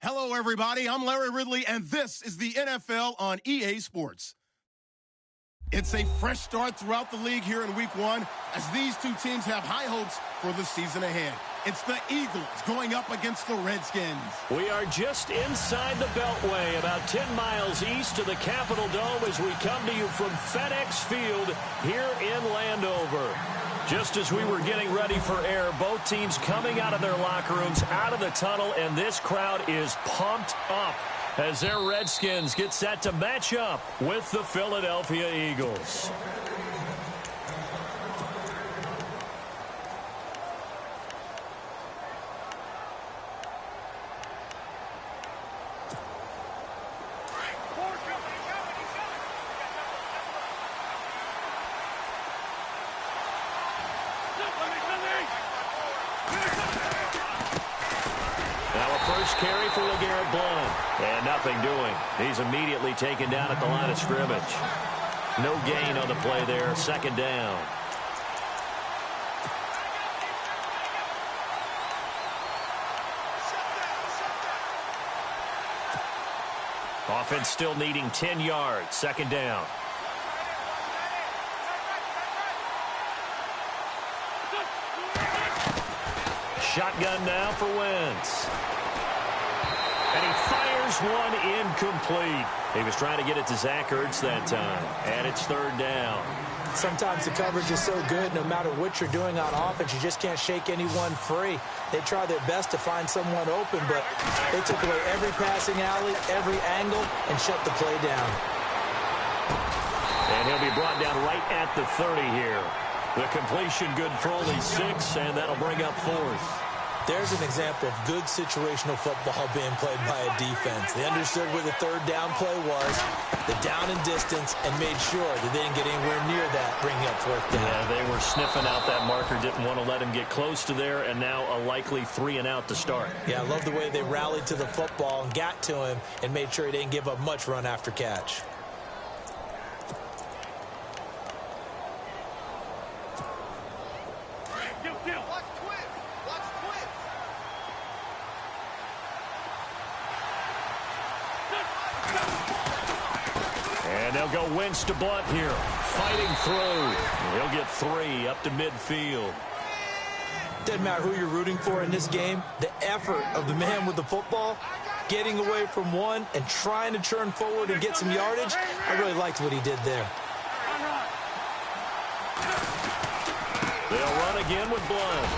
Hello, everybody. I'm Larry Ridley, and this is the NFL on EA Sports. It's a fresh start throughout the league here in Week 1 as these two teams have high hopes for the season ahead. It's the Eagles going up against the Redskins. We are just inside the Beltway, about 10 miles east of the Capitol Dome as we come to you from FedEx Field here in Landover. Just as we were getting ready for air, both teams coming out of their locker rooms, out of the tunnel, and this crowd is pumped up as their Redskins get set to match up with the Philadelphia Eagles. Carry for LeGarrette Blount. And nothing doing. He's immediately taken down at the line of scrimmage. No gain on the play there. Second down. Offense still needing 10 yards. Second down. Shotgun now for Wentz. And he fires one incomplete. He was trying to get it to Zach Ertz that time. And it's third down. Sometimes the coverage is so good, no matter what you're doing on offense, you just can't shake anyone free. They try their best to find someone open, but they took away every passing alley, every angle, and shut the play down. And he'll be brought down right at the 30 here. The completion good for only 6, and that'll bring up fourth. There's an example of good situational football being played by a defense. They understood where the third down play was, the down and distance, and made sure that they didn't get anywhere near that, bringing up fourth down. Yeah, they were sniffing out that marker, didn't want to let him get close to there, and now a likely 3 and out to start. Yeah, I love the way they rallied to the football and got to him and made sure he didn't give up much run after catch. And they'll go Wentz to Blount here. Fighting through. He'll get 3 up to midfield. Doesn't matter who you're rooting for in this game. The effort of the man with the football, getting away from one and trying to turn forward and get some yardage, I really liked what he did there. They'll run again with Blount.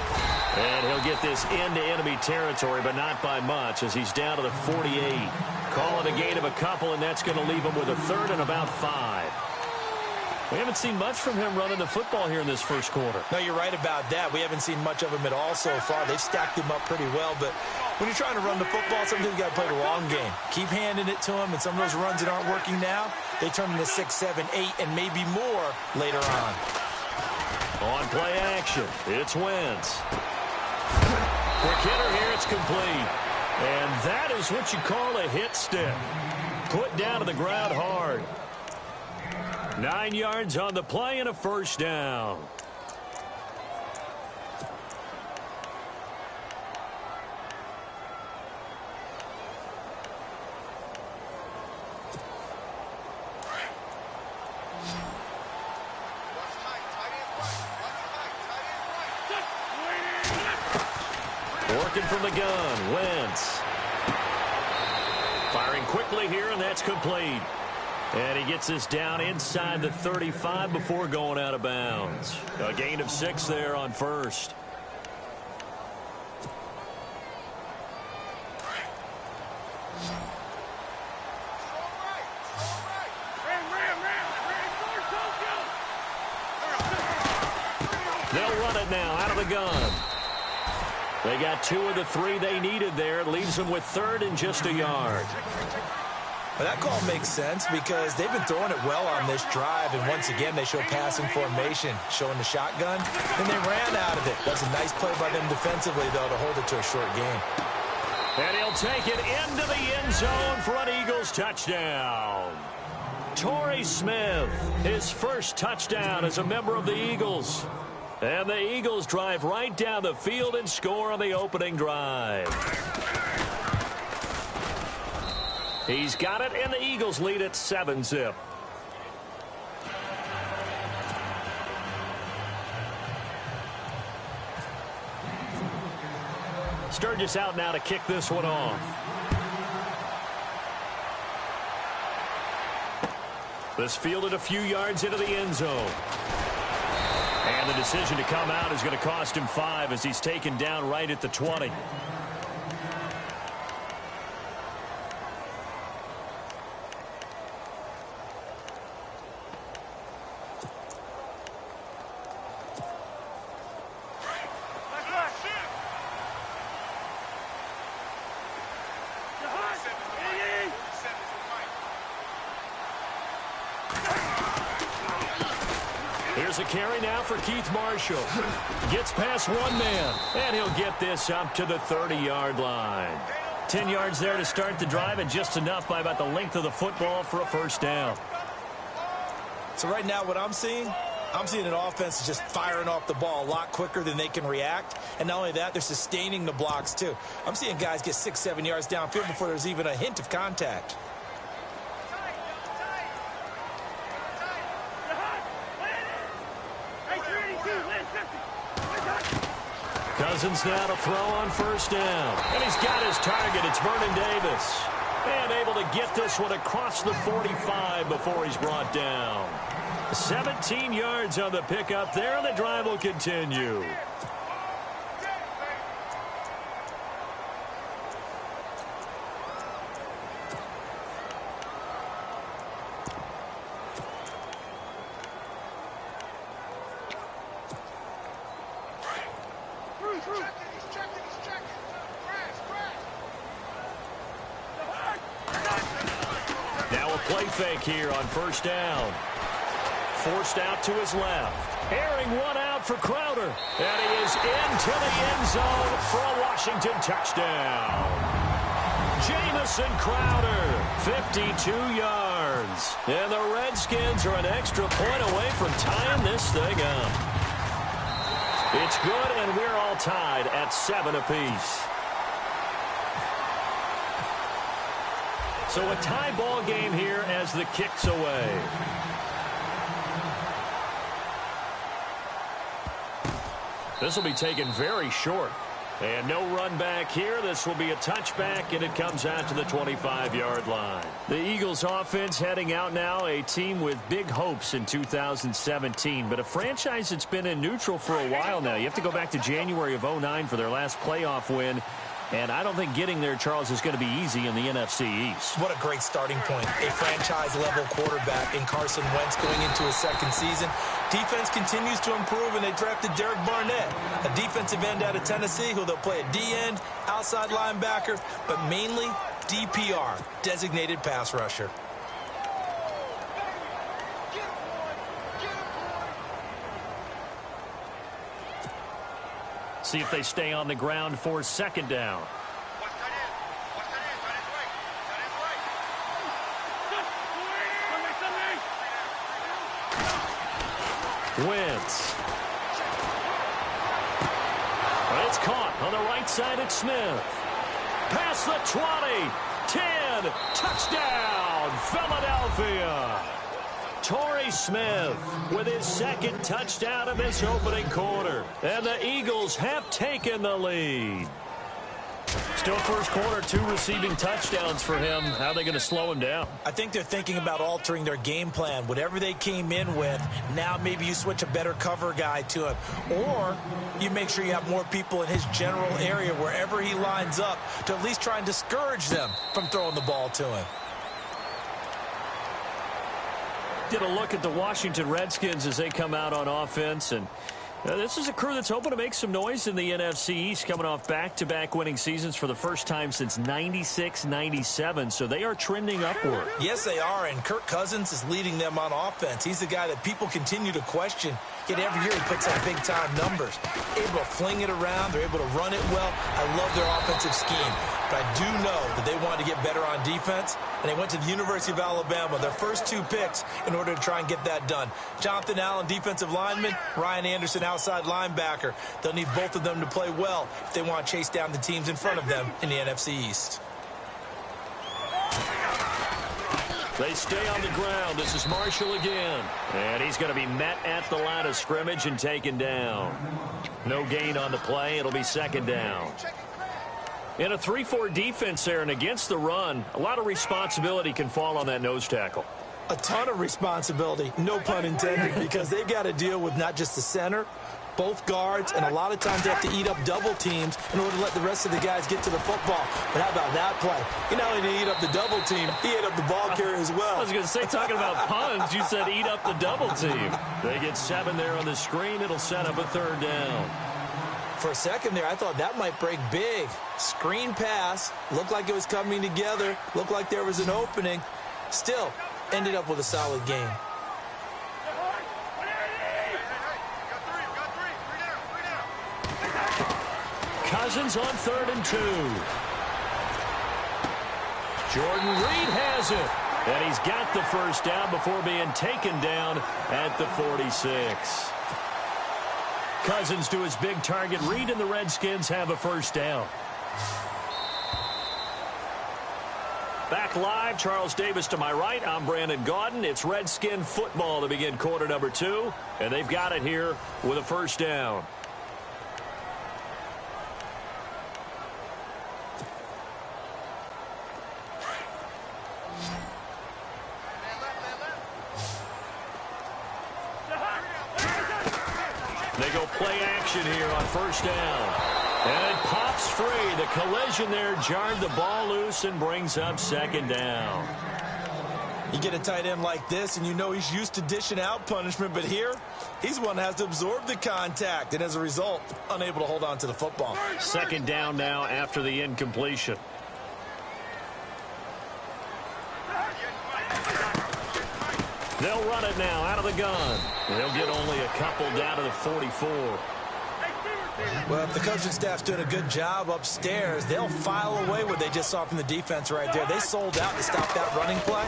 And he'll get this into enemy territory, but not by much as he's down to the 48. Call it a gain of a couple, and that's going to leave him with a third and about 5. We haven't seen much from him running the football here in this first quarter. No, you're right about that. We haven't seen much of him at all so far. They've stacked him up pretty well, but when you're trying to run the football, sometimes you got to play the long game. Keep handing it to him, and some of those runs that aren't working now, they turn into 6, 7, 8, and maybe more later on. On play action, it's Wentz. Quick hitter here, it's complete. And that is what you call a hit stick. Put down to the ground hard. 9 yards on the play and a first down. Working from the gun, Wentz. Firing quickly here, and that's complete. And he gets this down inside the 35 before going out of bounds. A gain of 6 there on first. They'll run it now out of the gun. They got 2 of the 3 they needed there. It leaves them with third and just a yard. Well, that call makes sense because they've been throwing it well on this drive, and once again they show passing formation, showing the shotgun, and they ran out of it. That's a nice play by them defensively, though, to hold it to a short game. And he'll take it into the end zone for an Eagles touchdown. Torrey Smith, his first touchdown as a member of the Eagles. And the Eagles drive right down the field and score on the opening drive. He's got it, and the Eagles lead at 7-zip. Sturgis out now to kick this one off. This fielded a few yards into the end zone. And the decision to come out is going to cost him 5 as he's taken down right at the 20. Here's a carry now for Keith Marshall. Gets past one man, and he'll get this up to the 30-yard line. 10 yards there to start the drive, and just enough by about the length of the football for a first down. So right now what I'm seeing an offense just firing off the ball a lot quicker than they can react. And not only that, they're sustaining the blocks too. I'm seeing guys get 6-7 yards downfield before there's even a hint of contact. Cousins now to throw on first down. And he's got his target. It's Vernon Davis. And able to get this one across the 45 before he's brought down. 17 yards on the pickup there, and the drive will continue. Now a play fake here on first down. Forced out to his left. Airing one out for Crowder. And he is into the end zone for a Washington touchdown. Jamison Crowder, 52 yards. And the Redskins are an extra point away from tying this thing up. It's good, and we're all tied at 7 apiece. So a tie ball game here as the kick's away. This will be taken very short. And no run back here. This will be a touchback, and it comes out to the 25-yard line. The Eagles offense heading out now, a team with big hopes in 2017, but a franchise that's been in neutral for a while now. You have to go back to January of 2009 for their last playoff win. And I don't think getting there, Charles, is going to be easy in the NFC East. What a great starting point. A franchise-level quarterback in Carson Wentz going into his second season. Defense continues to improve, and they drafted Derek Barnett, a defensive end out of Tennessee, who they'll play at D-end, outside linebacker, but mainly DPR, designated pass rusher. See if they stay on the ground for second down. Wentz. It's caught on the right side at Smith. Past the 20, 10, touchdown, Philadelphia. Torrey Smith with his second touchdown of this opening quarter. And the Eagles have taken the lead. Still first quarter, 2 receiving touchdowns for him. How are they going to slow him down? I think they're thinking about altering their game plan. Whatever they came in with, now maybe you switch a better cover guy to him. Or you make sure you have more people in his general area wherever he lines up to at least try and discourage them from throwing the ball to him. Get a look at the Washington Redskins as they come out on offense, and this is a crew that's hoping to make some noise in the NFC East, coming off back-to-back winning seasons for the first time since 96-97, so they are trending upward. Yes, they are, and Kirk Cousins is leading them on offense. He's the guy that people continue to question, yet every year he puts up big-time numbers. Able to fling it around, they're able to run it well. I love their offensive scheme, but I do know that they wanted to get better on defense, and they went to the University of Alabama, their first 2 picks, in order to try and get that done. Jonathan Allen, defensive lineman, Ryan Anderson, outside linebacker. They'll need both of them to play well if they want to chase down the teams in front of them in the NFC East. They stay on the ground. This is Marshall again. And he's going to be met at the line of scrimmage and taken down. No gain on the play. It'll be second down. In a 3-4 defense there and against the run, a lot of responsibility can fall on that nose tackle. A ton of responsibility, no pun intended, because they've got to deal with not just the center, both guards, and a lot of times they have to eat up double teams in order to let the rest of the guys get to the football. But how about that play? He not only did he eat up the double team, he ate up the ball carrier as well. I was going to say, talking about puns, you said eat up the double team. They get 7 there on the screen. It'll set up a third down. For a second there, I thought that might break big. Screen pass, looked like it was coming together, looked like there was an opening. Still, ended up with a solid game. Cousins on 3rd and 2. Jordan Reed has it. And he's got the first down before being taken down at the 46. Cousins to his big target. Reed and the Redskins have a first down. Back live, Charles Davis to my right. I'm Brandon Gaudin. It's Redskin football to begin quarter number 2. And they've got it here with a first down. They go play action here on first down. And it pops free. The collision there jarred the ball loose and brings up second down. You get a tight end like this, and you know he's used to dishing out punishment, but here, he's the one that has to absorb the contact, and as a result, unable to hold on to the football. Second down now after the incompletion. They'll run it now out of the gun. They'll get only a couple down to the 44. Well, if the coaching staff's doing a good job upstairs, they'll file away what they just saw from the defense right there. They sold out to stop that running play.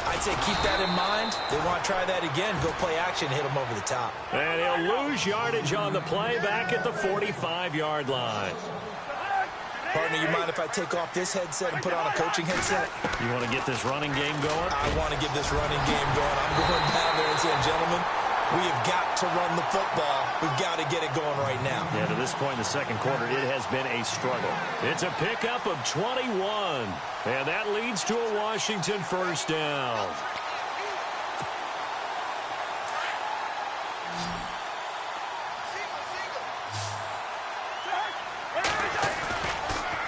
I'd say keep that in mind. They want to try that again, go play action, hit them over the top. And he'll lose yardage on the play back at the 45-yard line. Partner, you mind if I take off this headset and put on a coaching headset? You want to get this running game going? I want to get this running game going. I'm going down there and saying, gentlemen, we have got to run the football. We've got to get it going right now. Yeah, to this point in the second quarter, it has been a struggle. It's a pickup of 21, and that leads to a Washington first down.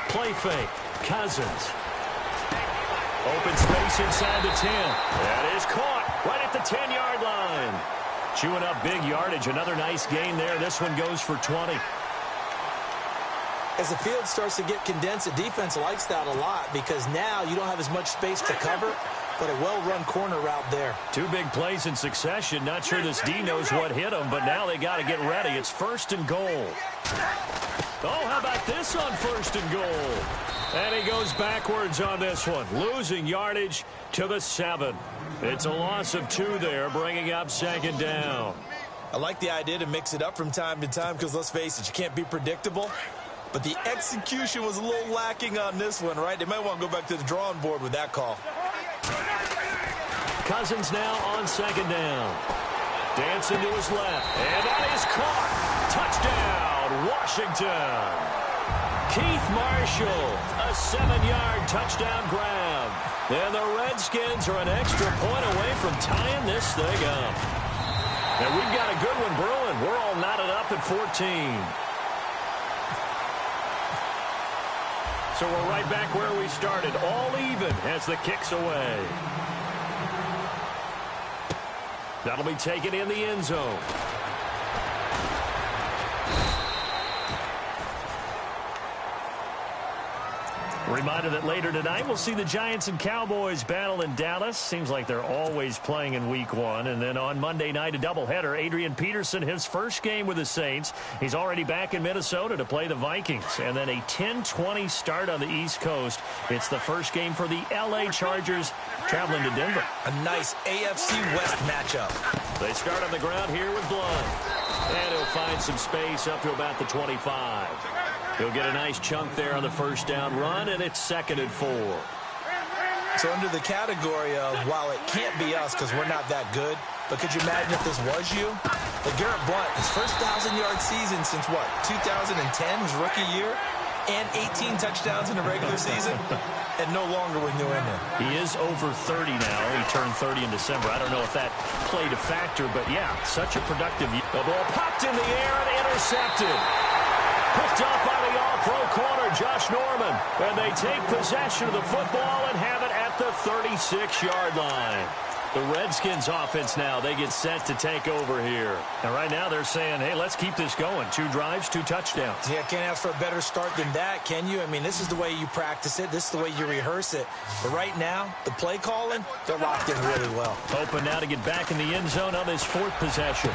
Play fake. Cousins. Open space inside the 10. That is caught right at the 10-yard line. Chewing up big yardage. Another nice gain there. This one goes for 20. As the field starts to get condensed, the defense likes that a lot because now you don't have as much space to cover, but a well-run corner route there. 2 big plays in succession. Not sure this D knows what hit him, but now they got to get ready. It's 1st and goal. Oh, how about this on 1st and goal? And he goes backwards on this one, losing yardage to the 7. It's a loss of 2 there, bringing up second down. I like the idea to mix it up from time to time because, let's face it, you can't be predictable. But the execution was a little lacking on this one, right? They might want to go back to the drawing board with that call. Cousins now on second down. Dancing to his left, and that is caught. Touchdown, Washington. Keith Marshall, a 7-yard touchdown grab. And the Redskins are an extra point away from tying this thing up. And we've got a good one brewing. We're all knotted up at 14. So we're right back where we started, all even as the kick's away. That'll be taken in the end zone. Reminder that later tonight we'll see the Giants and Cowboys battle in Dallas. Seems like they're always playing in week 1. And then on Monday night, a doubleheader. Adrian Peterson, his first game with the Saints. He's already back in Minnesota to play the Vikings. And then a 10-20 start on the East Coast. It's the first game for the L.A. Chargers traveling to Denver. A nice AFC West matchup. They start on the ground here with Blunt. And he'll find some space up to about the 25. He'll get a nice chunk there on the first down run, and it's 2nd and 4. So under the category of, while it can't be us because we're not that good, but could you imagine if this was you? Like Garrett Blount, his first 1,000-yard season since what, 2010, his rookie year, and 18 touchdowns in the regular season, and no longer with New England. He is over 30 now. He turned 30 in December. I don't know if that played a factor, but yeah, such a productive year. The ball popped in the air and intercepted. Picked up by the all-pro corner, Josh Norman. And they take possession of the football and have it at the 36-yard line. The Redskins offense now, they get set to take over here. And right now they're saying, hey, let's keep this going. 2 drives, 2 touchdowns. Yeah, can't ask for a better start than that, can you? I mean, this is the way you practice it. This is the way you rehearse it. But right now, the play calling, they're locked in really well. Hoping now to get back in the end zone on this 4th possession.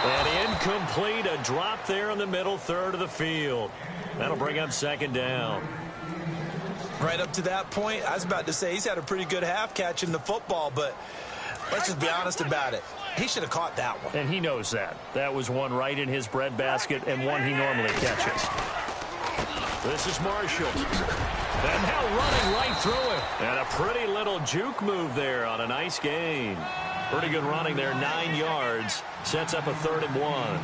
And incomplete, a drop there in the middle third of the field. That'll bring up 2nd down. Right up to that point, I was about to say he's had a pretty good half catching the football, but let's just be honest about it. He should have caught that one. And he knows that. That was one right in his breadbasket and one he normally catches. This is Marshall. And now running right through it. And a pretty little juke move there on a nice gain. Pretty good running there, 9 yards. Sets up a 3rd and 1.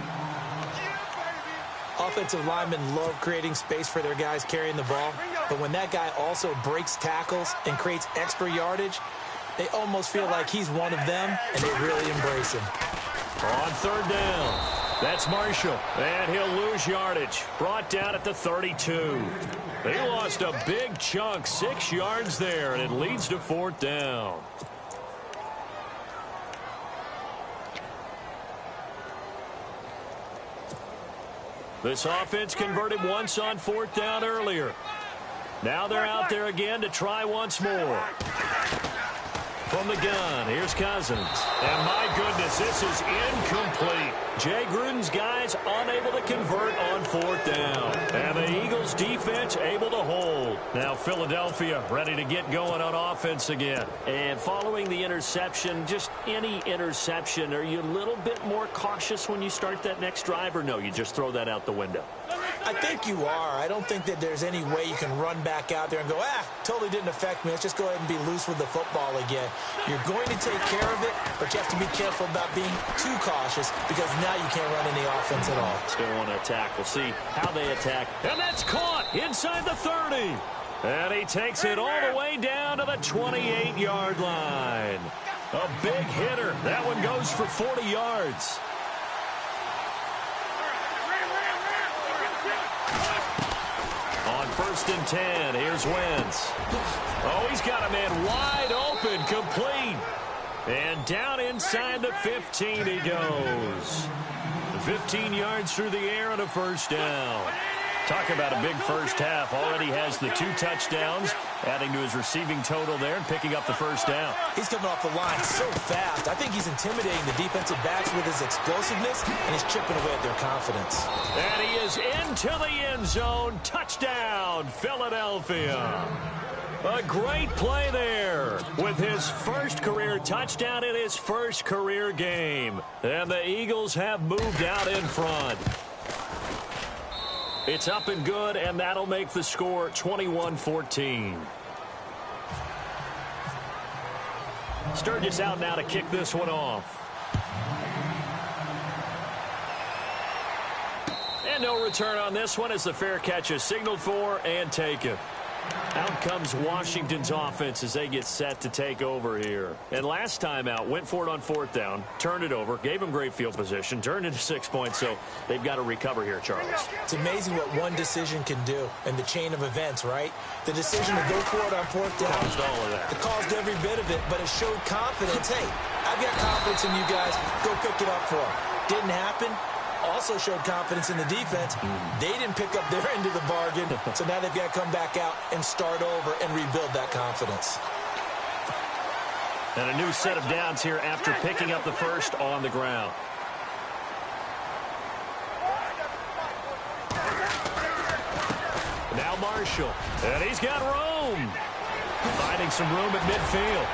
Offensive linemen love creating space for their guys carrying the ball, but when that guy also breaks tackles and creates extra yardage, they almost feel like he's one of them, and they really embrace him. On 3rd down, that's Marshall, and he'll lose yardage. Brought down at the 32. They lost a big chunk, 6 yards there, and it leads to 4th down. This offense converted once on 4th down earlier. Now they're out there again to try once more. From the gun, here's Cousins. And my goodness, this is incomplete. Jay Gruden's guys unable to convert on 4th down. And the Eagles defense able to hold. Now Philadelphia ready to get going on offense again. And following the interception, just any interception, are you a little bit more cautious when you start that next drive, or no, you just throw that out the window? I think you are. I don't think that there's any way you can run back out there and go, totally didn't affect me. Let's just go ahead and be loose with the football again. You're going to take care of it, but you have to be careful about being too cautious because now you can't run any offense at all. Still want to attack. We'll see how they attack. And that's caught inside the 30. And he takes it all the way down to the 28-yard line. A big hitter. That one goes for 40 yards. On 1st and 10, here's Wentz. Oh, he's got a man wide open, complete. And down inside the 15 he goes. 15 yards through the air and a 1st down. Talk about a big first half. Already has the 2 touchdowns, adding to his receiving total there and picking up the 1st down. He's coming off the line so fast. I think he's intimidating the defensive backs with his explosiveness, and he's chipping away at their confidence. And he is into the end zone. Touchdown, Philadelphia. A great play there with his first career touchdown in his first career game. And the Eagles have moved out in front. It's up and good, and that'll make the score 21-14. Sturgis out now to kick this one off. And no return on this one as the fair catch is signaled for and taken. Out comes Washington's offense as they get set to take over here. And last time out, went for it on 4th down, turned it over, gave them great field position, turned into 6 points, so they've got to recover here, Charles. It's amazing what one decision can do in the chain of events, right? The decision to go for it on 4th down. Caused all of that. It caused every bit of it, but it showed confidence. Hey, I've got confidence in you guys. Go pick it up for them. Didn't happen. Also showed confidence in the defense. They didn't pick up their end of the bargain, so now they've got to come back out and start over and rebuild that confidence. And a new set of downs here after picking up the first on the ground. Now Marshall, and he's got room. Finding some room at midfield.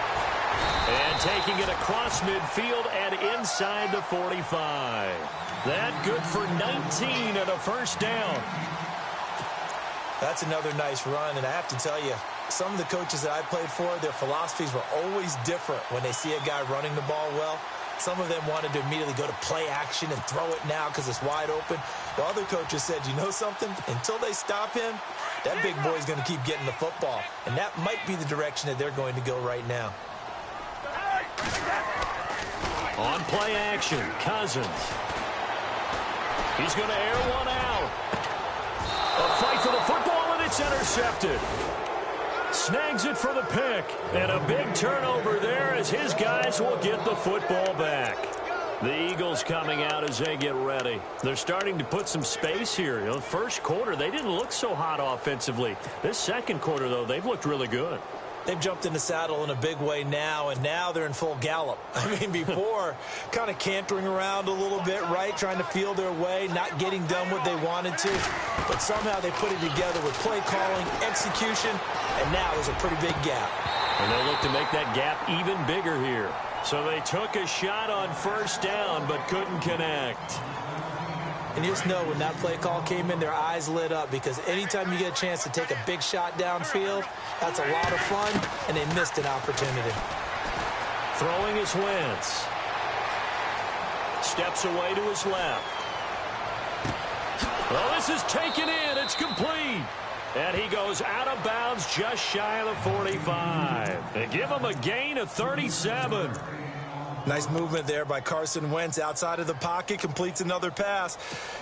And taking it across midfield and inside the 45. That good for 19 and a 1st down. That's another nice run, and I have to tell you, some of the coaches that I played for, their philosophies were always different when they see a guy running the ball well. Some of them wanted to immediately go to play action and throw it now because it's wide open. While other coaches said, you know something? Until they stop him, that big boy's going to keep getting the football. And that might be the direction that they're going to go right now. On play action, Cousins. He's going to air one out. A fight for the football, and it's intercepted. Snags it for the pick. And a big turnover there as his guys will get the football back. The Eagles coming out as they get ready. They're starting to put some space here. The first quarter, they didn't look so hot offensively. This second quarter, though, they've looked really good. They've jumped in the saddle in a big way now, and now they're in full gallop. I mean, before, kind of cantering around a little bit, right, trying to feel their way, not getting done what they wanted to. But somehow they put it together with play calling, execution, and now there's a pretty big gap. And they'll look to make that gap even bigger here. So they took a shot on first down, but couldn't connect. And you just know when that play call came in, their eyes lit up because anytime you get a chance to take a big shot downfield, that's a lot of fun, and they missed an opportunity. Throwing is Wentz. Steps away to his left. Well, this is taken in. It's complete. And he goes out of bounds just shy of the 45. They give him a gain of 37. Nice movement there by Carson Wentz outside of the pocket, completes another pass.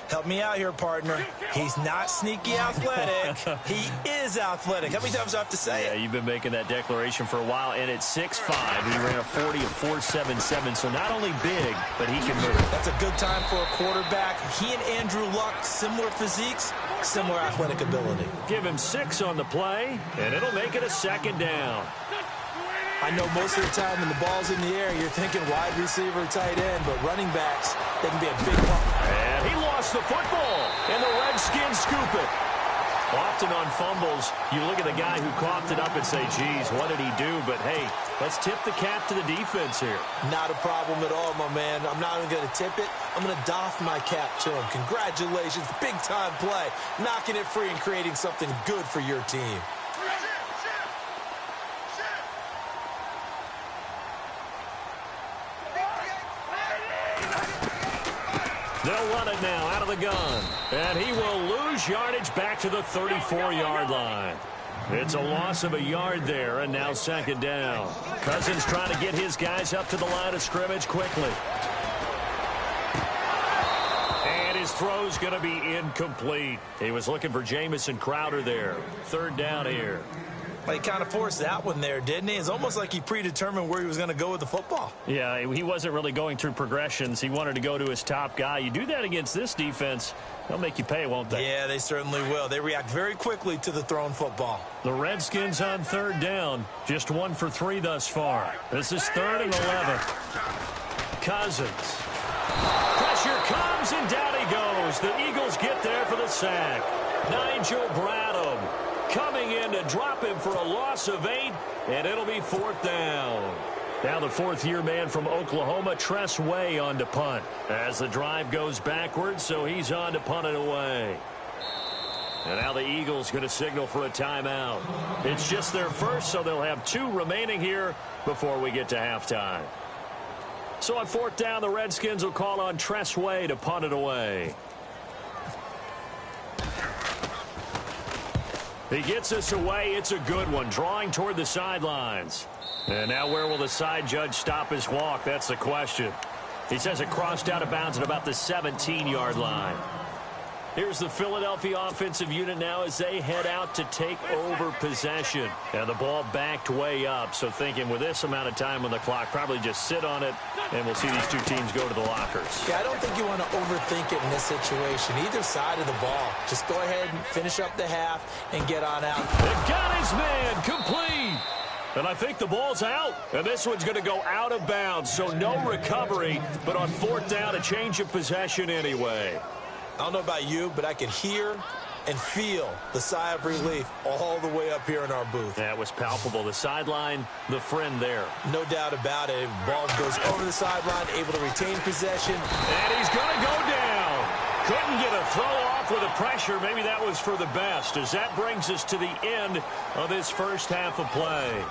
Help me out here, partner. He's not sneaky athletic. He is athletic. How many times do I have to say it? Yeah, you've been making that declaration for a while, and at 6'5", he ran a 40 of 4.77, so not only big, but he can move. That's a good time for a quarterback. He and Andrew Luck, similar physiques, similar athletic ability. Give him 6 on the play, and it'll make it a second down. I know most of the time when the ball's in the air, you're thinking wide receiver, tight end, but running backs, they can be a big part. And he lost the football, and the Redskins scoop it. Often on fumbles, you look at the guy who coughed it up and say, geez, what did he do? But, hey, let's tip the cap to the defense here. Not a problem at all, my man. I'm not even going to tip it. I'm going to doff my cap to him. Congratulations, big-time play. Knocking it free and creating something good for your team. They'll run it now out of the gun. And he will lose yardage back to the 34-yard line. It's a loss of a yard there, and now second down. Cousins trying to get his guys up to the line of scrimmage quickly. And his throw's going to be incomplete. He was looking for Jamison Crowder there. Third down here. Well, he kind of forced that one there, didn't he? It's almost like he predetermined where he was going to go with the football. Yeah, he wasn't really going through progressions. He wanted to go to his top guy. You do that against this defense, they'll make you pay, won't they? Yeah, they certainly will. They react very quickly to the thrown football. The Redskins on third down. Just 1 for 3 thus far. This is 3rd and 11. Cousins. Pressure comes, and down he goes. The Eagles get there for the sack. Nigel Bradham coming in to drop him for a loss of 8, and it'll be 4th down. Now the 4th-year man from Oklahoma, Tress Way, on to punt. As the drive goes backwards, so he's on to punt it away. And now the Eagles going to signal for a timeout. It's just their first, so they'll have 2 remaining here before we get to halftime. So on 4th down, the Redskins will call on Tress Way to punt it away. He gets us away. It's a good one, drawing toward the sidelines. And now where will the side judge stop his walk? That's the question. He says it crossed out of bounds at about the 17-yard line. Here's the Philadelphia offensive unit now as they head out to take over possession. And the ball backed way up, so thinking with this amount of time on the clock, probably just sit on it, and we'll see these 2 teams go to the lockers. Yeah, I don't think you want to overthink it in this situation. Either side of the ball. Just go ahead and finish up the half and get on out. They've got his man complete. And I think the ball's out. And this one's going to go out of bounds, so no recovery. But on 4th down, a change of possession anyway. I don't know about you, but I can hear and feel the sigh of relief all the way up here in our booth. That was palpable. The sideline, the friend there. No doubt about it. Ball goes over the sideline, able to retain possession. And he's going to go down. Couldn't get a throw off off with the pressure. Maybe that was for the best, as that brings us to the end of this first half of play.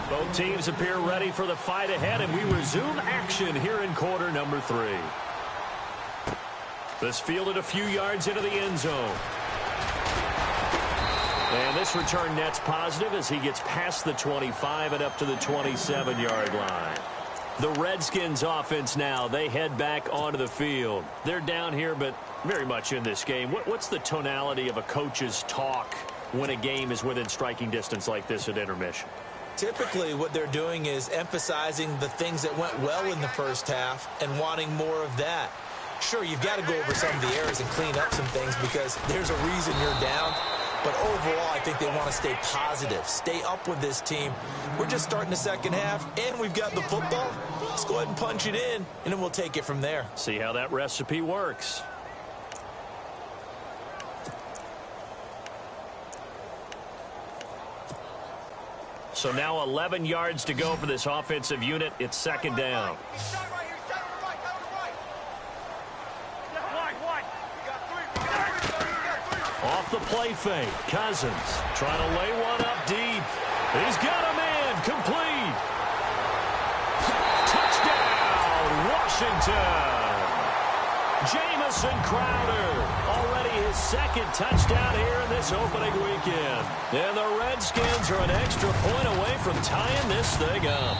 Both teams appear ready for the fight ahead, and we resume action here in quarter number 3. This fielded a few yards into the end zone. And this return net's positive as he gets past the 25 and up to the 27-yard line. The Redskins offense now, they head back onto the field. They're down here, but very much in this game. What's the tonality of a coach's talk when a game is within striking distance like this at intermission? Typically, what they're doing is emphasizing the things that went well in the first half and wanting more of that. Sure, you've got to go over some of the errors and clean up some things because there's a reason you're down. But overall, I think they want to stay positive, stay up with this team. We're just starting the second half, and we've got the football. Let's go ahead and punch it in, and then we'll take it from there. See how that recipe works. So now 11 yards to go for this offensive unit. It's second down. Off the play fake, Cousins trying to lay one up deep. He's got a man, complete. Touchdown, Washington. Jamison Crowder, already his second touchdown here in this opening weekend. And the Redskins are an extra point away from tying this thing up.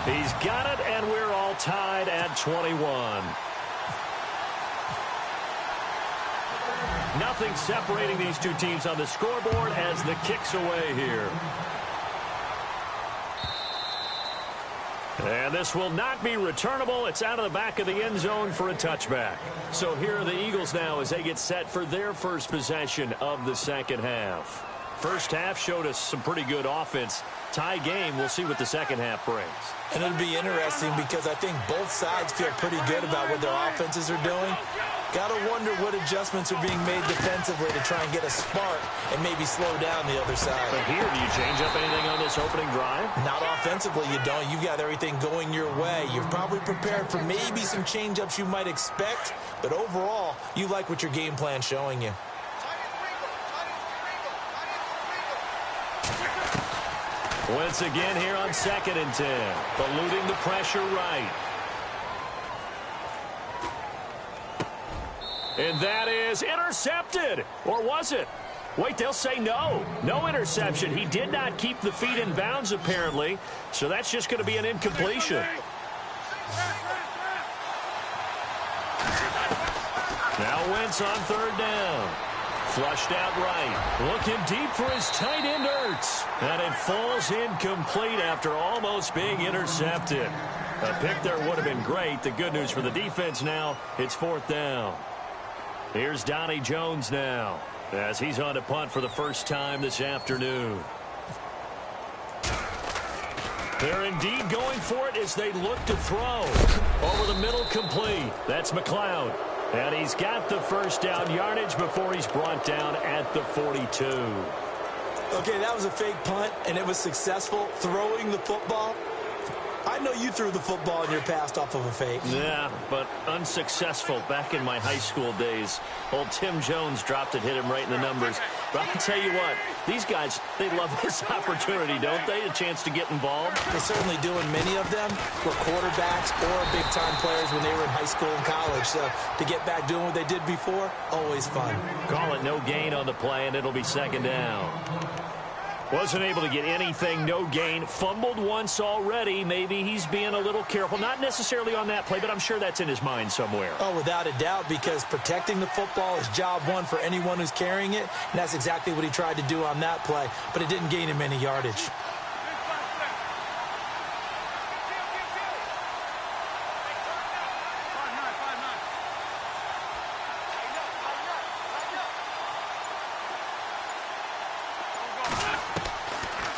He's got it, and we're all tied at 21. Nothing separating these two teams on the scoreboard as the kick's away here. And this will not be returnable. It's out of the back of the end zone for a touchback. So here are the Eagles now as they get set for their first possession of the second half. First half showed us some pretty good offense. Tie game, we'll see what the second half brings. And it'll be interesting because I think both sides feel pretty good about what their offenses are doing. Got to wonder what adjustments are being made defensively to try and get a spark and maybe slow down the other side. But here, do you change up anything on this opening drive? Not offensively, you don't. You've got everything going your way. You've probably prepared for maybe some change-ups you might expect, but overall, you like what your game plan's showing you. Once again here on 2nd and 10. Eluding the pressure right. And that is intercepted. Or was it? Wait, they'll say no. No interception. He did not keep the feet in bounds, apparently. So that's just going to be an incompletion. Now Wentz on 3rd down. Flushed out right. Looking deep for his tight end, Ertz. And it falls incomplete after almost being intercepted. A pick there would have been great. The good news for the defense now, it's 4th down. Here's Donnie Jones now as he's on to punt for the first time this afternoon. They're indeed going for it as they look to throw. Over the middle, complete. That's McLeod. And he's got the first down yardage before he's brought down at the 42. Okay, that was a fake punt, and it was successful throwing the football. I know you threw the football in your past off of a fake. Yeah, but unsuccessful back in my high school days. Old Tim Jones dropped it, hit him right in the numbers. But I'll tell you what, these guys, they love this opportunity, don't they? A chance to get involved. They certainly do, and many of them were quarterbacks or big-time players when they were in high school and college. So to get back doing what they did before, always fun. Call it no gain on the play, and it'll be 2nd down. Wasn't able to get anything, no gain. Fumbled once already. Maybe he's being a little careful. Not necessarily on that play, but I'm sure that's in his mind somewhere. Oh, without a doubt, because protecting the football is job one for anyone who's carrying it, and that's exactly what he tried to do on that play, but it didn't gain him any yardage.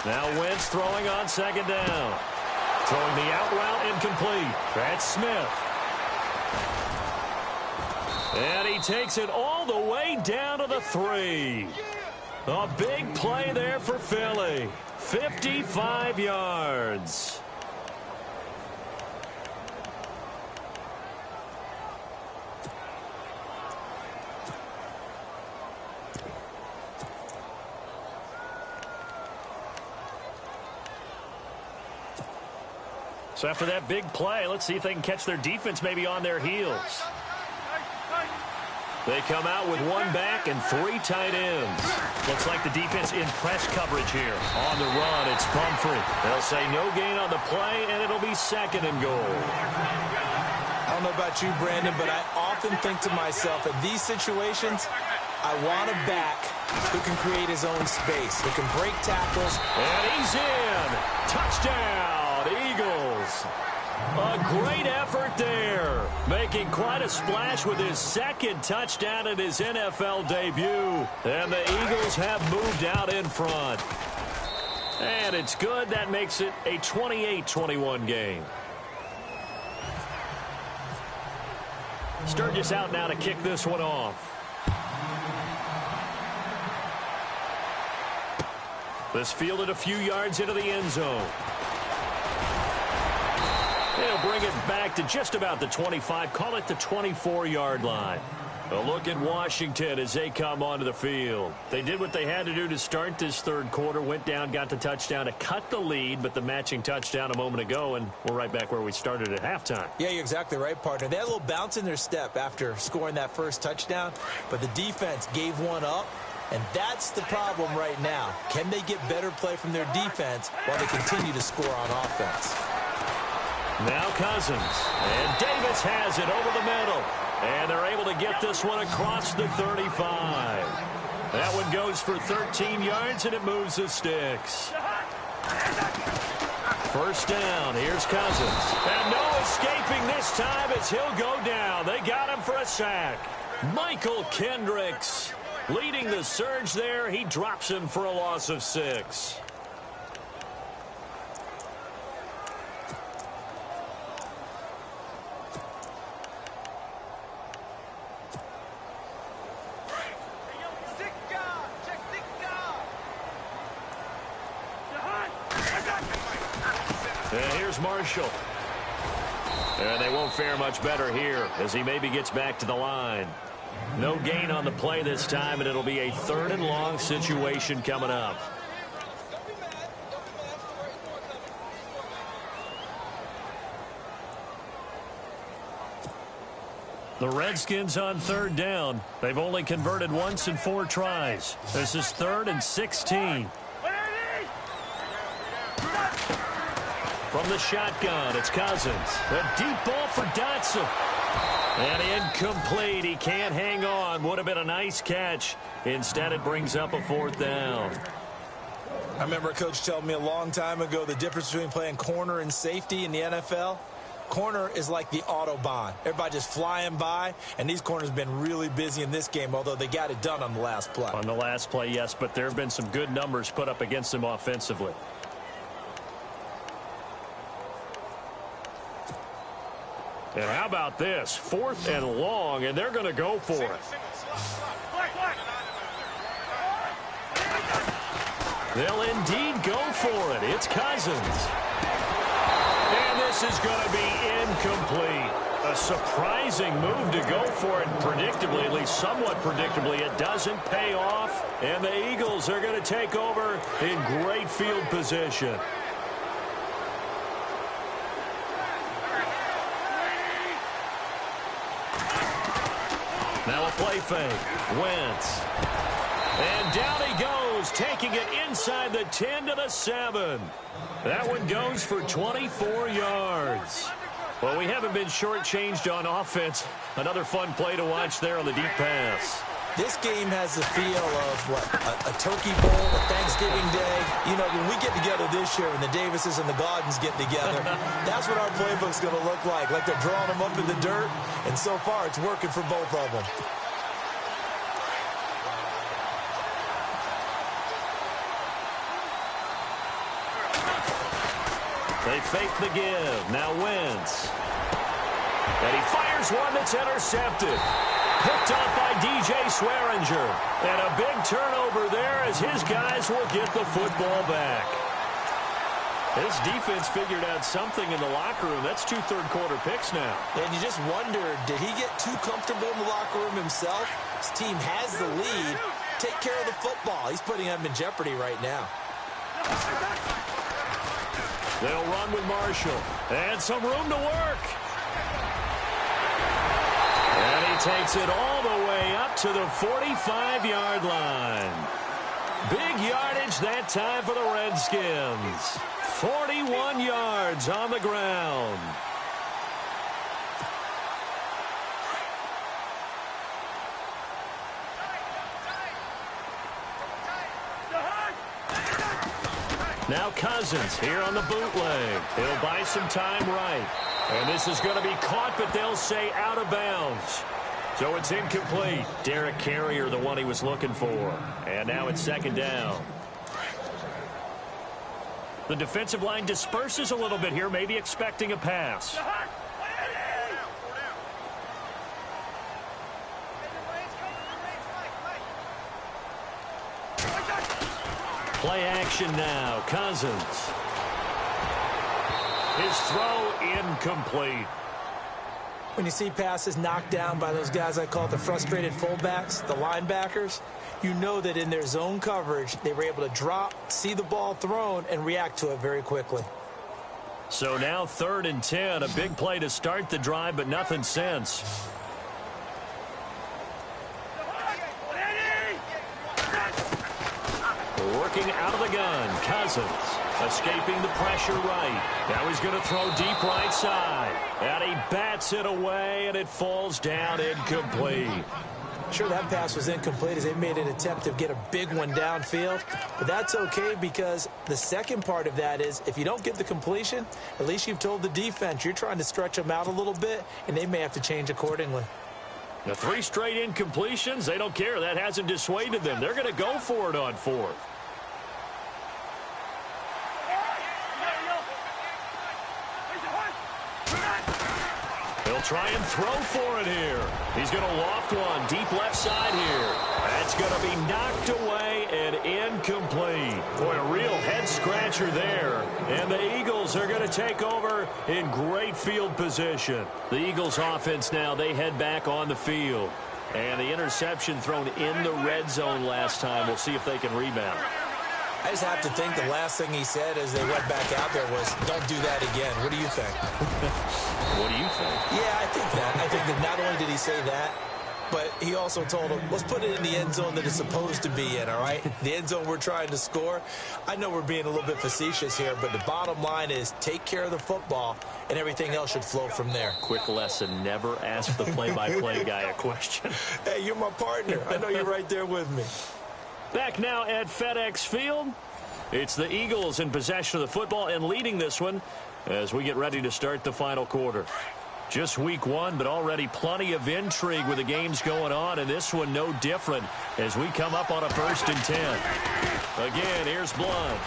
Now Wentz throwing on second down. Throwing the out route incomplete. That's Smith. And he takes it all the way down to the 3. A big play there for Philly. 55 yards. So after that big play, let's see if they can catch their defense maybe on their heels. They come out with one back and 3 tight ends. Looks like the defense in press coverage here. On the run, it's Pumphrey. They'll say no gain on the play, and it'll be 2nd and goal. I don't know about you, Brandon, but I often think to myself, in these situations, I want a back who can create his own space, who can break tackles. And he's in. Touchdown, Eagles. A great effort there, making quite a splash with his 2nd touchdown in his NFL debut. And the Eagles have moved out in front. And it's good. That makes it a 28-21 game. Sturgis out now to kick this one off. This fielded a few yards into the end zone. They'll bring it back to just about the 25. Call it the 24-yard line. A look at Washington as they come onto the field. They did what they had to do to start this 3rd quarter. Went down, got the touchdown to cut the lead, but the matching touchdown a moment ago, and we're right back where we started at halftime. Yeah, you're exactly right, partner. They had a little bounce in their step after scoring that first touchdown, but the defense gave one up, and that's the problem right now. Can they get better play from their defense while they continue to score on offense? Now Cousins, and Davis has it over the middle, and they're able to get this one across the 35. That one goes for 13 yards, and it moves the sticks. 1st down, here's Cousins, and no escaping this time as he'll go down. They got him for a sack. Michael Kendricks leading the surge there. He drops him for a loss of 6. And here's Marshall. And they won't fare much better here as he maybe gets back to the line. No gain on the play this time, and it'll be a 3rd and long situation coming up. The Redskins on 3rd down. They've only converted once in 4 tries. This is 3rd and 16. From the shotgun, it's Cousins. A deep ball for Dotson. And incomplete. He can't hang on. Would have been a nice catch. Instead, it brings up a 4th down. I remember a coach telling me a long time ago the difference between playing corner and safety in the NFL. Corner is like the Autobahn. Everybody just flying by, and these corners have been really busy in this game, although they got it done on the last play. On the last play, yes, but there have been some good numbers put up against them offensively. And how about this? 4th and long, and they're going to go for it. They'll indeed go for it. It's Cousins. And this is going to be incomplete. A surprising move to go for it predictably, at least somewhat predictably. It doesn't pay off, and the Eagles are going to take over in great field position. Now a play fake. Wentz. And down he goes, taking it inside the 10 to the 7. That one goes for 24 yards. Well, we haven't been shortchanged on offense. Another fun play to watch there on the deep pass. This game has the feel of, what, a turkey bowl, a Thanksgiving day. You know, when we get together this year, when the Davises and the Gaudens get together, that's what our playbook's going to look like they're drawing them up in the dirt, and so far it's working for both of them. They fake the give. Now Wentz. And he fires one that's intercepted. Picked up by Jxnx14. And a big turnover there as his guys will get the football back. This defense figured out something in the locker room. That's 2 third-quarter picks now. And you just wonder, did he get too comfortable in the locker room himself? His team has the lead. Take care of the football. He's putting them in jeopardy right now. They'll run with Marshall. And some room to work. And he takes it all the way up to the 45-yard line. Big yardage that time for the Redskins. 41 yards on the ground. Now Cousins here on the bootleg. He'll buy some time right. And this is going to be caught, but they'll say out of bounds. So it's incomplete. Derek Carrier, the one he was looking for. And now it's second down. The defensive line disperses a little bit here, maybe expecting a pass. Play action now. Cousins. His throw incomplete. When you see passes knocked down by those guys I call the frustrated fullbacks, the linebackers, you know that in their zone coverage, they were able to drop, see the ball thrown, and react to it very quickly. So now 3rd and 10, a big play to start the drive, but nothing since. Working out of the gun, Cousins. Escaping the pressure right. Now he's going to throw deep right side. And he bats it away, and it falls down incomplete. Sure, that pass was incomplete as they made an attempt to get a big one downfield. But that's okay because the second part of that is if you don't get the completion, at least you've told the defense you're trying to stretch them out a little bit, and they may have to change accordingly. The 3 straight incompletions, they don't care. That hasn't dissuaded them. They're going to go for it on 4th. He'll try and throw for it here. He's going to loft one deep left side here. That's going to be knocked away and incomplete. Boy, a real head-scratcher there. And the Eagles are going to take over in great field position. The Eagles offense now, they head back on the field. And the interception thrown in the red zone last time. We'll see if they can rebound. I just have to think the last thing he said as they went back out there was, don't do that again. What do you think? What do you think? Yeah, I think that. I think that not only did he say that, but he also told them, let's put it in the end zone that it's supposed to be in, all right? The end zone we're trying to score. I know we're being a little bit facetious here, but the bottom line is take care of the football, and everything else should flow from there. Quick lesson, never ask the play-by-play guy a question. Hey, you're my partner. I know you're right there with me. Back now at FedEx Field. It's the Eagles in possession of the football and leading this one as we get ready to start the final quarter. Just week 1, but already plenty of intrigue with the games going on, and this one no different as we come up on a 1st and 10. Again, here's Blunt.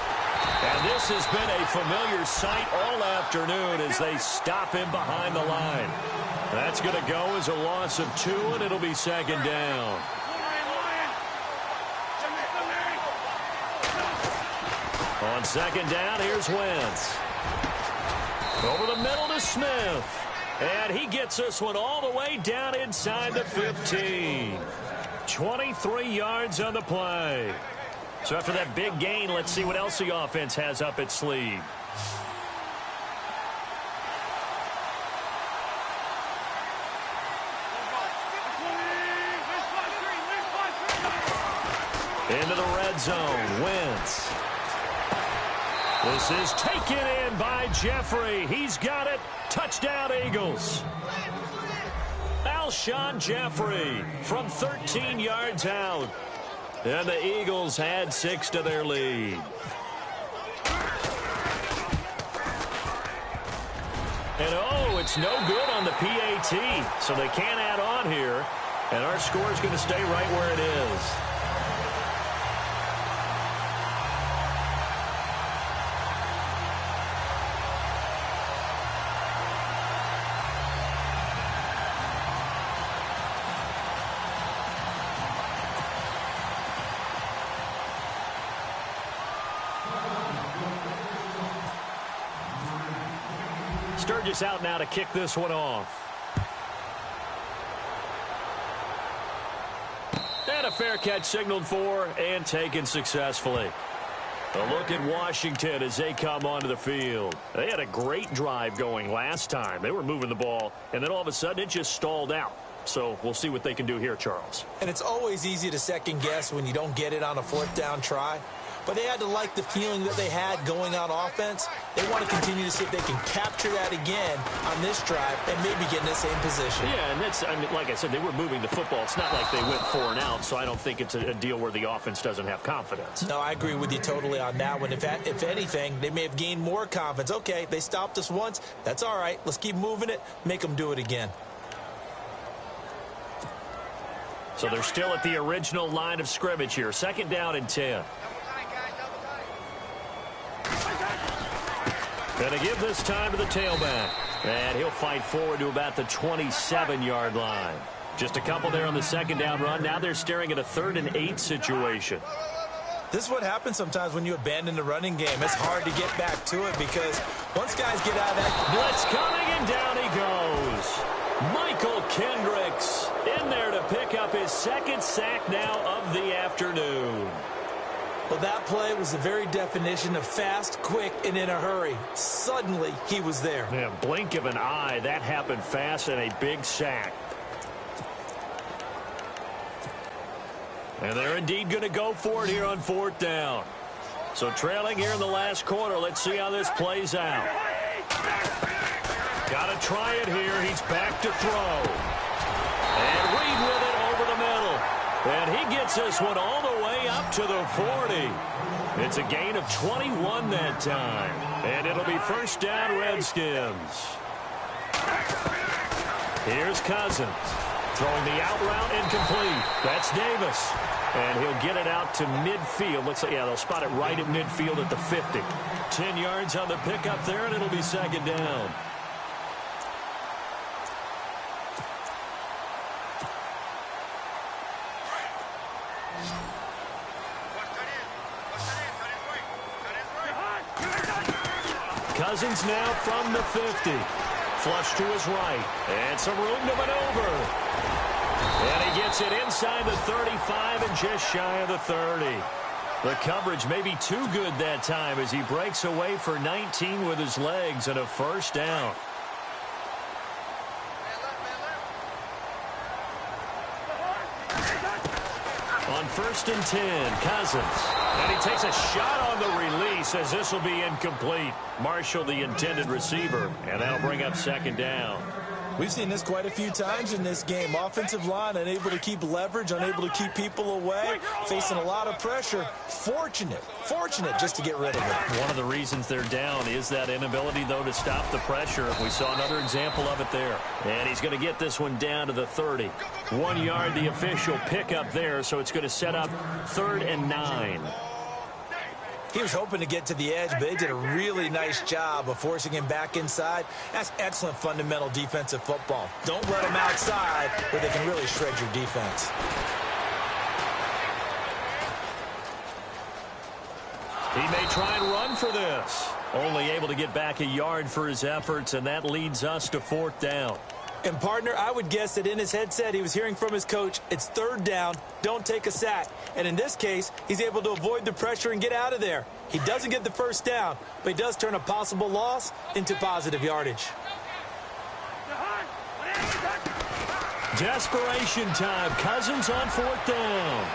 And this has been a familiar sight all afternoon as they stop him behind the line. That's going to go as a loss of 2, and it'll be 2nd down. On 2nd down, here's Wentz. Over the middle to Smith. And he gets this one all the way down inside the 15. 23 yards on the play. So after that big gain, let's see what else the offense has up its sleeve. Into the red zone, Wentz. This is taken in by Jeffrey. He's got it. Touchdown, Eagles. Alshon Jeffrey from 13 yards out. And the Eagles add 6 to their lead. And oh, it's no good on the PAT. So they can't add on here. And our score is going to stay right where it is. Sturgis out now to kick this one off. And a fair catch signaled for and taken successfully. A look at Washington as they come onto the field. They had a great drive going last time. They were moving the ball, and then all of a sudden it just stalled out. So we'll see what they can do here, Charles. And it's always easy to second guess when you don't get it on a fourth down try. But they had to like the feeling that they had going on offense. They want to continue to see if they can capture that again on this drive and maybe get in the same position. Yeah, and that's, I mean, like I said, they were moving the football. It's not like they went 4 and out, so I don't think it's a deal where the offense doesn't have confidence. No, I agree with you totally on that one. If anything, they may have gained more confidence. Okay, they stopped us once. That's all right. Let's keep moving it. Make them do it again. So they're still at the original line of scrimmage here. 2nd down and 10. Going to give this time to the tailback. And he'll fight forward to about the 27-yard line. Just a couple there on the 2nd down run. Now they're staring at a 3rd and 8 situation. This is what happens sometimes when you abandon the running game. It's hard to get back to it because once guys get out of that... Blitz coming, and down he goes. Michael Kendricks in there to pick up his 2nd sack now of the afternoon. Well, that play was the very definition of fast, quick, and in a hurry. Suddenly, he was there. Yeah, blink of an eye. That happened fast and a big sack. And they're indeed going to go for it here on 4th down. So trailing here in the last quarter. Let's see how this plays out. Got to try it here. He's back to throw. And Reed with it over the middle. And he gets this one all the way up to the 40. It's a gain of 21 that time. And it'll be 1st down, Redskins. Here's Cousins. Throwing the out route incomplete. That's Davis. And he'll get it out to midfield. Looks like, yeah, they'll spot it right at midfield at the 50. 10 yards on the pickup there, and it'll be 2nd down. Cousins now from the 50. Flush to his right. And some room to maneuver. And he gets it inside the 35 and just shy of the 30. The coverage may be too good that time as he breaks away for 19 with his legs and a 1st down. On 1st and 10, Cousins. And he takes a shot on the release as this will be incomplete. Marshall, the intended receiver, and that'll bring up 2nd down. We've seen this quite a few times in this game. Offensive line unable to keep leverage, unable to keep people away, facing a lot of pressure. Fortunate just to get rid of it. One of the reasons they're down is that inability, though, to stop the pressure. We saw another example of it there. And he's going to get this one down to the 30. 1 yard, the official pickup there, so it's going to set up 3rd and 9. He was hoping to get to the edge, but they did a really nice job of forcing him back inside. That's excellent fundamental defensive football. Don't let him outside where they can really shred your defense. He may try and run for this. Only able to get back a yard for his efforts, and that leads us to 4th down. And, partner, I would guess that in his headset he was hearing from his coach, it's 3rd down, don't take a sack. And in this case, he's able to avoid the pressure and get out of there. He doesn't get the 1st down, but he does turn a possible loss into positive yardage. Desperation time. Cousins on 4th down.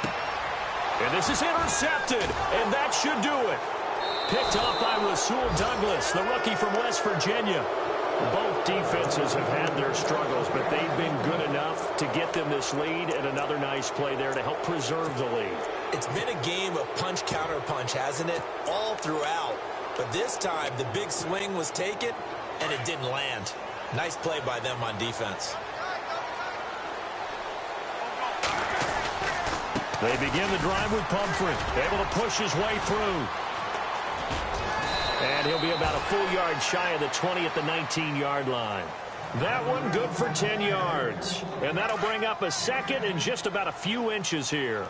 And this is intercepted, and that should do it. Picked off by Rasul Douglas, the rookie from West Virginia. Both defenses have had their struggles, but they've been good enough to get them this lead, and another nice play there to help preserve the lead. It's been a game of punch-counter-punch, hasn't it? All throughout. But this time, the big swing was taken, and it didn't land. Nice play by them on defense. They begin the drive with Pumphrey, able to push his way through. And he'll be about a full yard shy of the 20 at the 19-yard line. That one good for 10 yards. And that'll bring up a 2nd and just about a few inches here.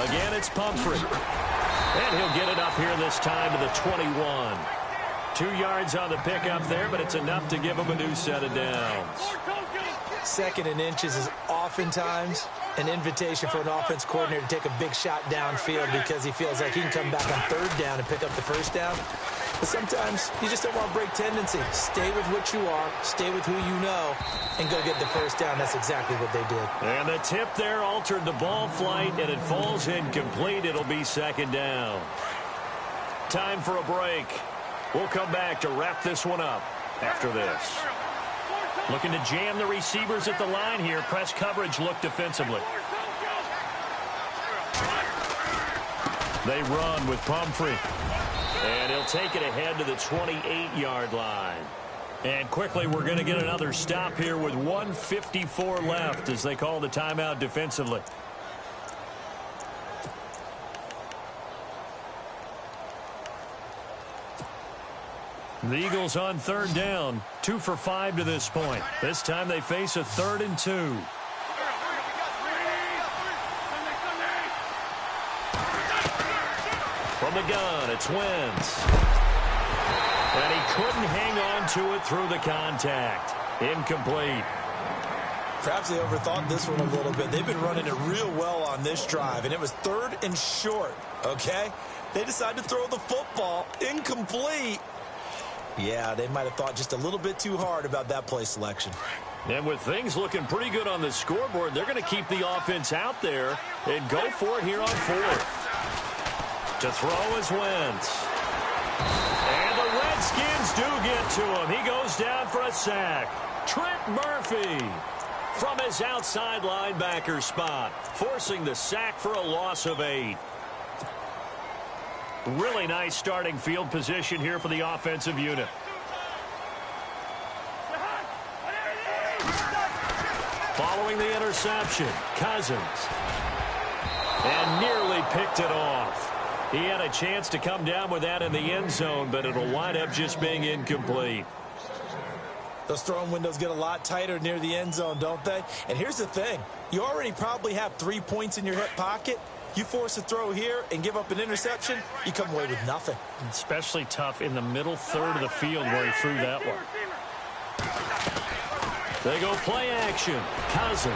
Again, it's Pumphrey. And he'll get it up here this time to the 21. 2 yards on the pickup there, but it's enough to give him a new set of downs. 2nd and inches is oftentimes an invitation for an offense coordinator to take a big shot downfield because he feels like he can come back on 3rd down and pick up the 1st down. But sometimes you just don't want to break tendency. Stay with what you are, stay with who you know, and go get the 1st down. That's exactly what they did. And the tip there altered the ball flight, and it falls incomplete. It'll be 2nd down. Time for a break. We'll come back to wrap this one up after this. Looking to jam the receivers at the line here. Press coverage look defensively. They run with Pumphrey. And he'll take it ahead to the 28-yard line. And quickly, we're going to get another stop here with 1:54 left as they call the timeout defensively. The Eagles on 3rd down. 2 for 5 to this point. This time they face a 3rd and 2. From the gun, it's Wentz. And he couldn't hang on to it through the contact. Incomplete. Perhaps they overthought this one a little bit. They've been running it real well on this drive, and it was 3rd and short, okay? They decided to throw the football. Incomplete. Yeah, they might have thought just a little bit too hard about that play selection. And with things looking pretty good on the scoreboard, they're going to keep the offense out there and go for it here on 4th. To throw is Wentz. And the Redskins do get to him. He goes down for a sack. Trent Murphy from his outside linebacker spot, forcing the sack for a loss of 8. Really nice starting field position here for the offensive unit. Following the interception, Cousins. And nearly picked it off. He had a chance to come down with that in the end zone, but it'll wind up just being incomplete. Those throwing windows get a lot tighter near the end zone, don't they? And here's the thing. You already probably have 3 points in your hip pocket. You force a throw here and give up an interception, you come away with nothing. Especially tough in the middle 3rd of the field where he threw that one. They go play action. Cousins.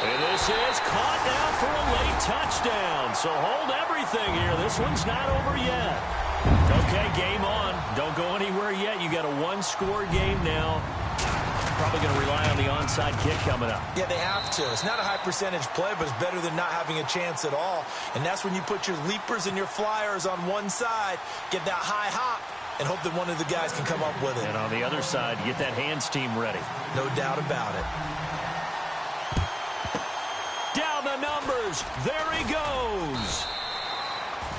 And this is caught now for a late touchdown. So hold everything here. This one's not over yet. Okay, game on. Don't go anywhere yet. You got a 1-score game now. Probably going to rely on the onside kick coming up. Yeah, they have to. It's not a high percentage play, but it's better than not having a chance at all. And that's when you put your leapers and your flyers on one side, get that high hop, and hope that one of the guys can come up with it. And on the other side, get that hands team ready. No doubt about it. Down the numbers. There he goes.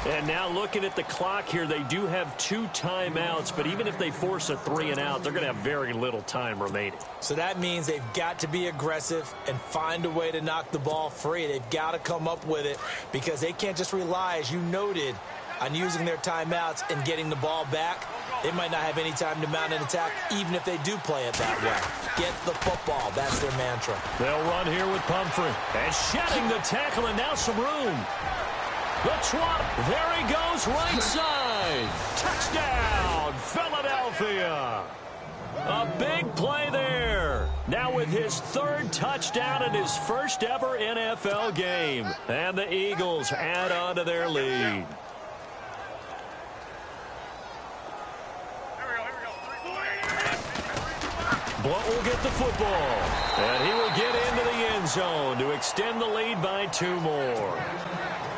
And now looking at the clock here, they do have 2 timeouts, but even if they force a 3 and out, they're going to have very little time remaining. So that means they've got to be aggressive and find a way to knock the ball free. They've got to come up with it because they can't just rely, as you noted, on using their timeouts and getting the ball back. They might not have any time to mount an attack, even if they do play it that way. Get the football. That's their mantra. They'll run here with Pumphrey. And shedding the tackle, and now some room. The twat. There he goes, right side. Touchdown, Philadelphia. A big play there. Now with his 3rd touchdown in his first ever NFL game. And the Eagles add on to their lead. Blunt will get the football. And he will get into the end zone to extend the lead by 2 more.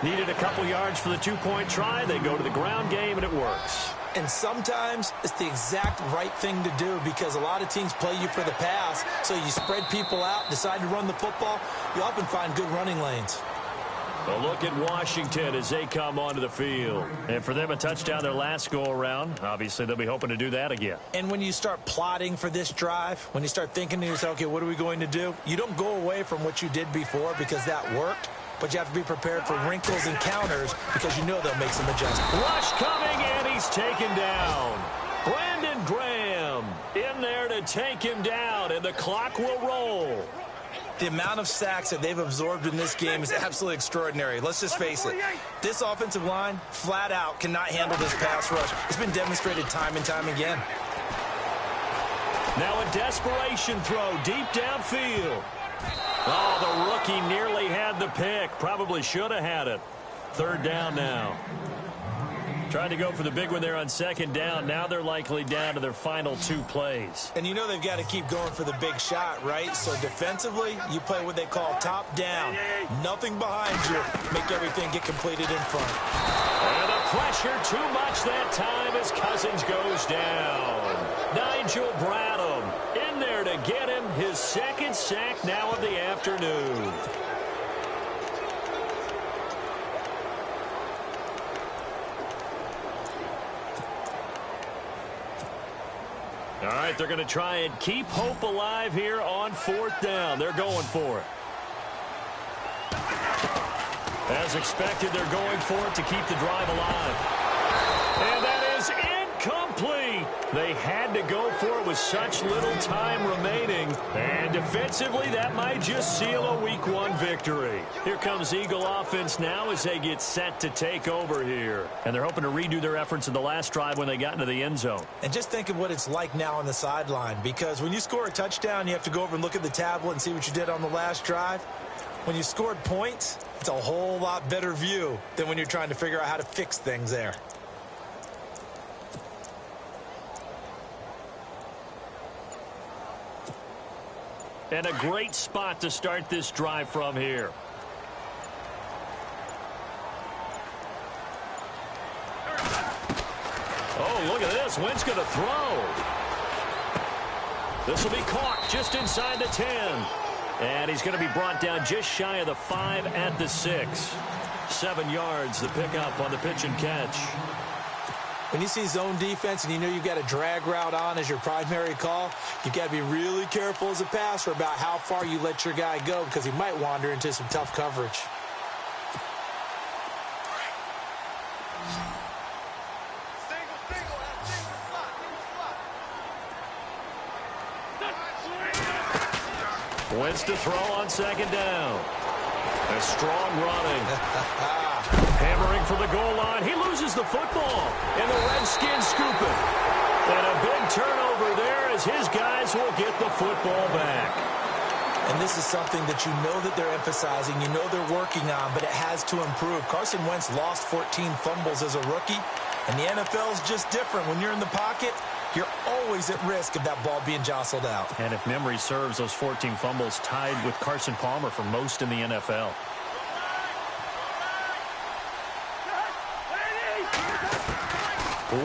Needed a couple yards for the 2-point try. They go to the ground game, and it works. And sometimes it's the exact right thing to do because a lot of teams play you for the pass. So you spread people out, decide to run the football. You often find good running lanes. A look at Washington as they come onto the field. And for them, a touchdown their last go-around. Obviously, they'll be hoping to do that again. And when you start plotting for this drive, when you start thinking to yourself, okay, what are we going to do? You don't go away from what you did before because that worked. But you have to be prepared for wrinkles and counters because you know they'll make some adjustments. Rush coming, and he's taken down. Brandon Graham in there to take him down, and the clock will roll. The amount of sacks that they've absorbed in this game is absolutely extraordinary. Let's just face it. This offensive line, flat out, cannot handle this pass rush. It's been demonstrated time and time again. Now a desperation throw deep downfield. Oh, the rookie nearly had the pick. Probably should have had it. Third down now. Trying to go for the big one there on second down. Now they're likely down to their final 2 plays. And you know they've got to keep going for the big shot, right? So defensively, you play what they call top down. Nothing behind you. Make everything get completed in front. And the pressure too much that time as Cousins goes down. Nigel Bradham in there to get him his second sack now of the afternoon. All right, they're going to try and keep hope alive here on 4th down. They're going for it. As expected, they're going for it to keep the drive alive. And that is incomplete. They had to go for it with such little time remaining. And defensively, that might just seal a Week 1 victory. Here comes Eagle offense now as they get set to take over here. And they're hoping to redo their efforts in the last drive when they got into the end zone. And just think of what it's like now on the sideline, because when you score a touchdown, you have to go over and look at the tablet and see what you did on the last drive. When you scored points, it's a whole lot better view than when you're trying to figure out how to fix things there. And a great spot to start this drive from here. Oh, look at this. Wentz going to throw. This will be caught just inside the 10. And he's going to be brought down just shy of the 5 at the 6. 7 yards, the pickup on the pitch and catch. When you see zone defense and you know you've got a drag route on as your primary call, you've got to be really careful as a passer about how far you let your guy go, because he might wander into some tough coverage. Wentz to throw on second down. A strong running. Hammering for the goal line. He loses the football. And the Redskins scoop it. And a big turnover there as his guys will get the football back. And this is something that you know that they're emphasizing, you know they're working on, but it has to improve. Carson Wentz lost 14 fumbles as a rookie, and the NFL is just different. When you're in the pocket, you're always at risk of that ball being jostled out. And if memory serves, those 14 fumbles tied with Carson Palmer for most in the NFL.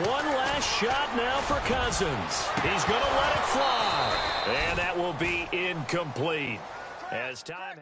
One last shot now for Cousins. He's going to let it fly. And that will be incomplete. As time...